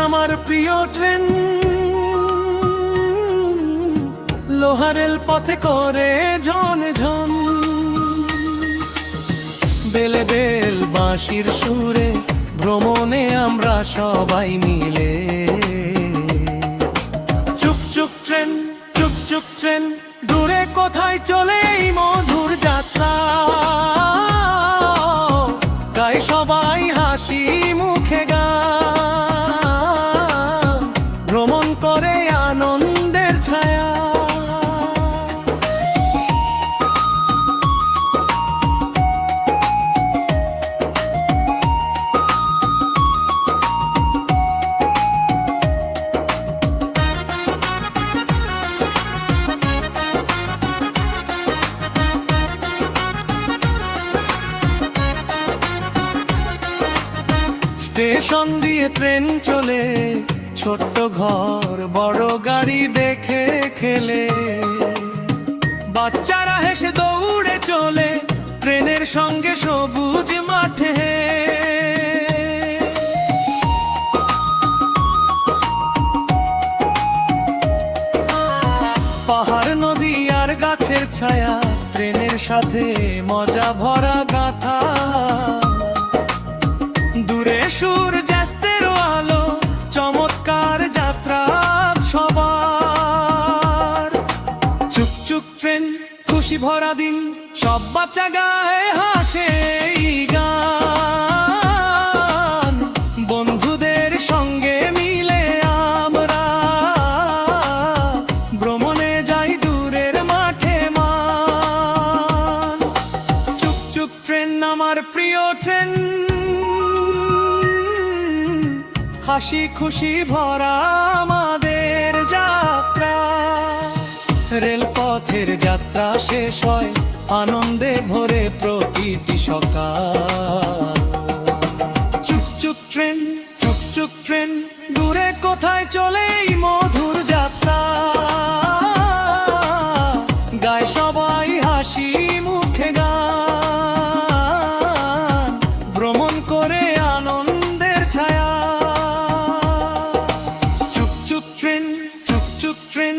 আমার প্রিয় ট্রেন, লোহারেল পথে করে ঝন ঝন, বেলে বেল বাঁশির সুরে ভ্রমণে আমরা সবাই মিলে। চুক চুক ট্রেন, চুক চুক ট্রেন, দূরে কোথায় চলে এই মধুর যাত্রা, গাই সবাই হাসি মুখে গান, ভ্রমণ করে আনন্দের ছায়া। স্টেশন দিয়ে ট্রেন চলে, ছোট্ট ঘর বড় গাড়ি দেখে খেলে, বাচ্চারা হেসে দৌড়ে চলে ট্রেনের সঙ্গে সবুজ মাঠে। পাহাড় নদী আর গাছের ছায়া, ট্রেনের সাথে মজা ভরা গাথা, দূরে সূর্যাস্তের আলো, চমৎকার যাত্রা সবার। চুক চুক ট্রেন, খুশি ভরা দিন, সব বাচ্চা গায়ে হাসে এই গান, বন্ধুদের সঙ্গে মিলে আমরা ভ্রমণে যাই দূরের মাঠে মান। চুক চুক ট্রেন আমার প্রিয় ট্রেন, হাসি খুশি ভরা আমাদের যাত্রা। রেলপথের যাত্রা শেষ হয় আনন্দে ভরে প্রতিটি সকাল। চুক চুক ট্রেন, চুক চুক ট্রেন, দূরে কোথায় চলে এই মধুর যাত্রা, গায় সবাই হাসি মুখে গান, ভ্রমণ করে আনন্দের ছায়া। চুক চুক ট্রেন, চুক চুক ট্রেন।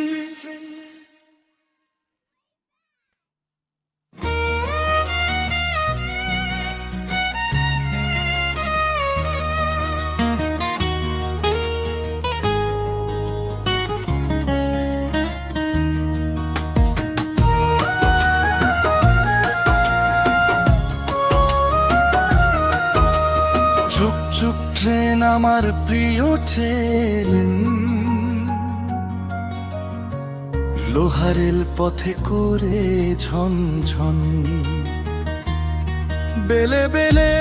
চুক চুক ট্রেন আমার প্রিয় ট্রেন, লোহারেল পথে করে ঝন ঝন, বেলে বেলে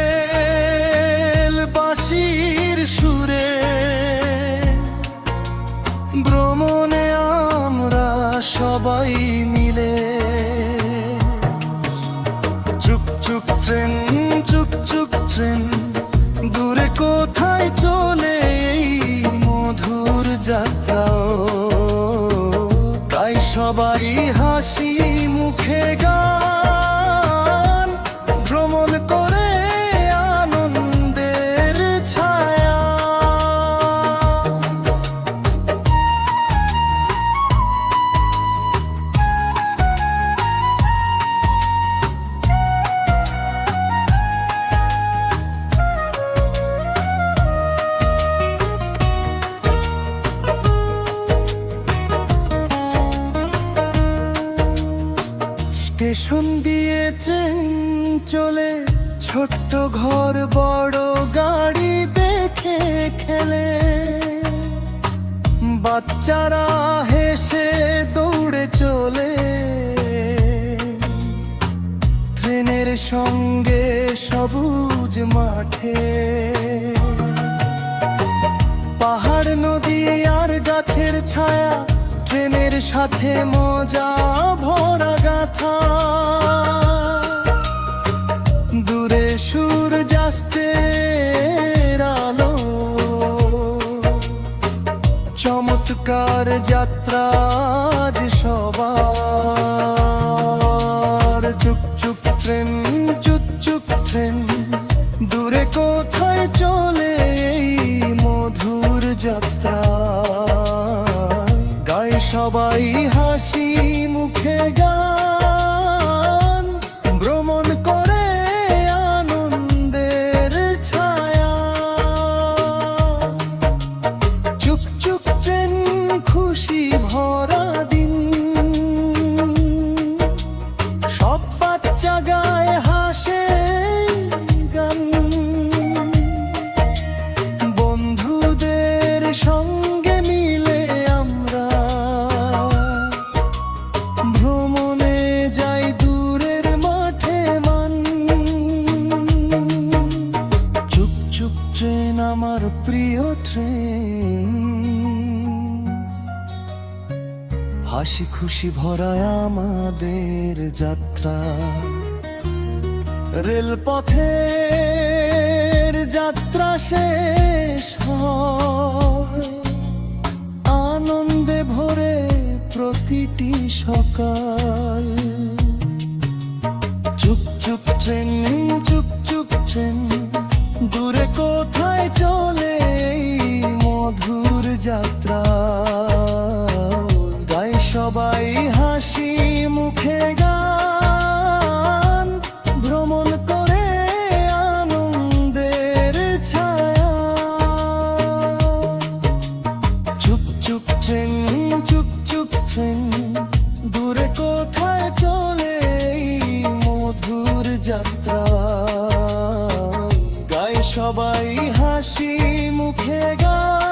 বাঁশির সুরে ভ্রমণে আমরা সবাই মিলে। চুক চুক ট্রেন, চুক চুক ট্রেন, দূরে কোথায় চলে এই মধুর যাত্রা, তাই সবাই হাসি মুখে গান, ভ্রমণ করে আনন্দের ছায়া। স্টেশন দিয়ে ট্রেন চলে, ছোট্ট ঘর বড় গাড়ি দেখে খেলে, বাচ্চারা হেসে দৌড়ে চলে ট্রেনের সঙ্গে সবুজ মাঠে। পাহাড় নদী আর গাছের ছায়া, ট্রেনের সাথে মজা ভরা গাথা, দূরে সূর্যাস্তের আলো, চমৎকার যাত্রা আজ সবার। চুক চুক ট্রেন, চুক চুক ট্রেন, দূরে কোথায় চলে এই মধুর যাত্রা। জাগায় হাসে গান, বন্ধুদের সঙ্গে মিলে আমরা ভ্রমণে যাই দূরের মাঠে মান। চুপ চুপ ট্রেন আমার প্রিয় ট্রেন, হাসি খুশি ভরায় আমাদের যাত্রা। রেলপথের যাত্রা শেষ হয়, আনন্দে ভরে প্রতিটি সকাল। চুপ চুপ ট্রেন, চুপ চুপ ট্রেন, দূরে কোথায় চলে এই মধুর যাত্রা। গাই সবাই হাসি মুখে গান, ভ্রমণ করে আনন্দের ছায়া। চুপ চুপ ট্রেন, চুপ চুপ ট্রেন, দূরে কোথায় চলে এই মধুর যাত্রা। গাই সবাই হাসি মুখে গান।